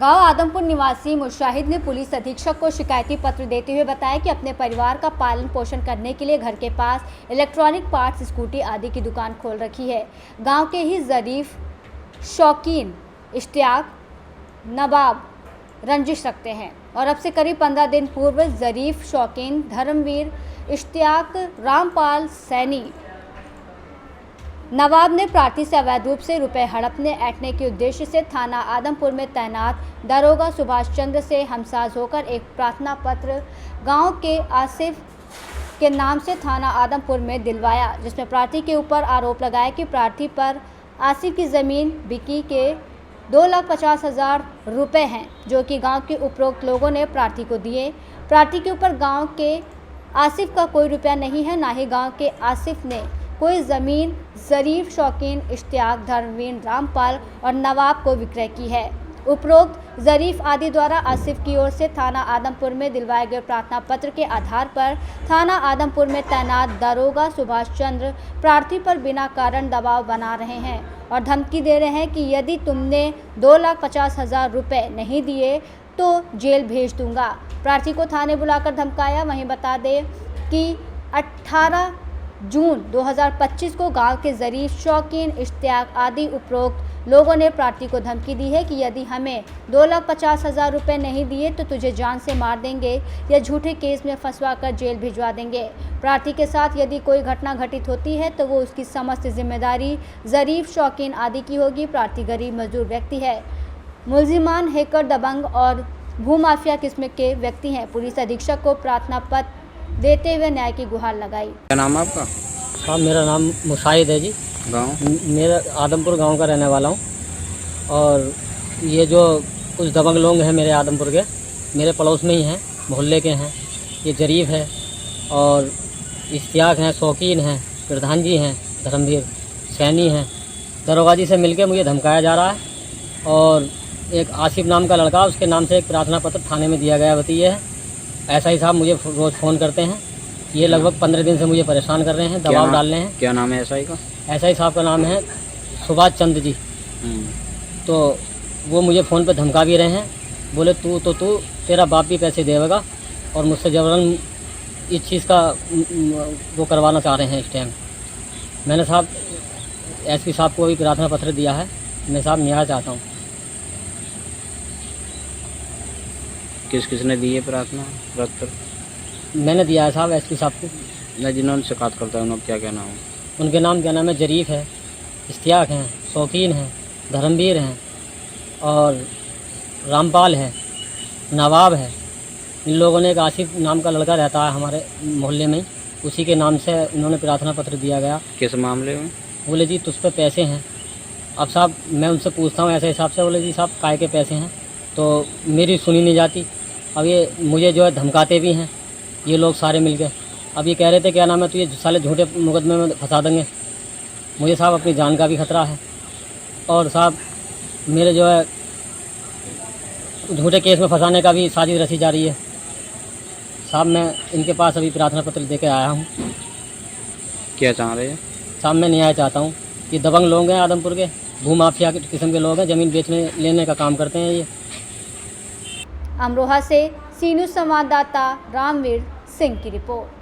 गांव आदमपुर निवासी मुशाहिद ने पुलिस अधीक्षक को शिकायती पत्र देते हुए बताया कि अपने परिवार का पालन पोषण करने के लिए घर के पास इलेक्ट्रॉनिक पार्ट्स, स्कूटी आदि की दुकान खोल रखी है। गांव के ही ज़रीफ, शौकीन, इश्तियाक, नवाब रंजिश रखते हैं और अब से करीब 15 दिन पूर्व ज़रीफ, शौकीन, धर्मवीर, इश्तियाक, रामपाल, सैनी, नवाब ने प्रार्थी से अवैध रूप से रुपए हड़पने ऐंठने के उद्देश्य से थाना आदमपुर में तैनात दारोगा सुभाष चंद्र से हमसाज होकर एक प्रार्थना पत्र गांव के आसिफ के नाम से थाना आदमपुर में दिलवाया, जिसमें प्रार्थी के ऊपर आरोप लगाया कि प्रार्थी पर आसिफ की ज़मीन बिकी के 2,50,000 रुपये हैं, जो कि गांव के उपरोक्त लोगों ने प्रार्थी को दिए। प्रार्थी के ऊपर गांव के आसिफ का कोई रुपया नहीं है, ना ही गांव के आसिफ ने कोई ज़मीन ज़रीफ, शौकीन, इश्तियाक, धर्मवीर, रामपाल और नवाब को विक्रय की है। उपरोक्त ज़रीफ आदि द्वारा आसिफ की ओर से थाना आदमपुर में दिलवाए गए प्रार्थना पत्र के आधार पर थाना आदमपुर में तैनात दारोगा सुभाष चंद्र प्रार्थी पर बिना कारण दबाव बना रहे हैं और धमकी दे रहे हैं कि यदि तुमने 2,50,000 रुपये नहीं दिए तो जेल भेज दूंगा। प्रार्थी को थाने बुलाकर धमकाया। वहीं बता दें कि 18 जून 2025 को गांव के ज़रीफ, शौकीन, इश्तियाक आदि उपरोक्त लोगों ने प्रार्थी को धमकी दी है कि यदि हमें 2,50,000 रुपये नहीं दिए तो तुझे जान से मार देंगे या झूठे केस में फंसवा कर जेल भिजवा देंगे। प्रार्थी के साथ यदि कोई घटना घटित होती है तो वो उसकी समस्त जिम्मेदारी ज़रीफ, शौकीन आदि की होगी। प्रार्थी गरीब मजदूर व्यक्ति है, मुलजिमान हैकर, दबंग और भूमाफिया किस्म के व्यक्ति हैं। पुलिस अधीक्षक को प्रार्थना पत्र देते हुए न्याय की गुहार लगाई। क्या नाम है आपका? हाँ, मेरा नाम मुशाहिद है जी। गाँव? मेरा आदमपुर गांव का रहने वाला हूँ। और ये जो कुछ दबंग लोग हैं मेरे आदमपुर के, मेरे पड़ोस में ही हैं, मोहल्ले के हैं। ये ज़रीफ है और इश्तियाक हैं, शौकीन हैं, प्रधान जी हैं, धर्मवीर, सैनी हैं। दरोगा जी से मिलके मुझे धमकाया जा रहा है और एक आसिफ नाम का लड़का, उसके नाम से एक प्रार्थना पत्र थाने में दिया गया बताइए है। ऐसा ही साहब मुझे रोज़ फ़ोन करते हैं। ये लगभग 15 दिन से मुझे परेशान कर रहे हैं, दबाव डाल रहे हैं। क्या नाम है एसआई का? एसआई साहब का नाम है सुभाष चंद्र जी। तो वो मुझे फ़ोन पे धमका भी रहे हैं, बोले तू तेरा बाप भी पैसे देगा और मुझसे जबरन इस चीज़ का वो करवाना चाह रहे हैं इस टाइम। मैंने साहब एसपी साहब को भी प्रार्थना पत्र दिया है। मैं साहब न्याय चाहता हूँ। किसने दी है प्रार्थना पत्र? मैंने दिया है साहब एसपी साहब को। नहीं, जिन्होंने शिकायत करता है उनका क्या नाम है? उनके नाम क्या नाम है? ज़रीफ है, इश्तियाक हैं, शौकीन हैं, धर्मवीर हैं और रामपाल है, नवाब है। इन लोगों ने एक आसिफ नाम का लड़का रहता है हमारे मोहल्ले में, उसी के नाम से उन्होंने प्रार्थना पत्र दिया गया। किस मामले में? बोले जी तुझ पे पैसे हैं। अब साहब मैं उनसे पूछता हूँ ऐसे हिसाब से, बोले जी साहब काय के पैसे हैं, तो मेरी सुनी नहीं जाती। अब ये मुझे जो है धमकाते भी हैं ये लोग सारे मिलकर। अब ये कह रहे थे क्या नाम है, तो ये साले झूठे मुकदमे में फंसा देंगे। मुझे साहब अपनी जान का भी खतरा है और साहब मेरे जो है झूठे केस में फंसाने का भी साजिश रची जा रही है। साहब मैं इनके पास अभी प्रार्थना पत्र दे के आया हूँ। क्या चाह रहे हैं? साहब मैं न्याय चाहता हूँ। ये दबंग लोग हैं आदमपुर के, भूमाफिया के किस्म के लोग हैं, ज़मीन बेचने लेने का काम करते हैं ये। अमरोहा से सी न्यूज़ संवाददाता रामवीर सिंह की रिपोर्ट।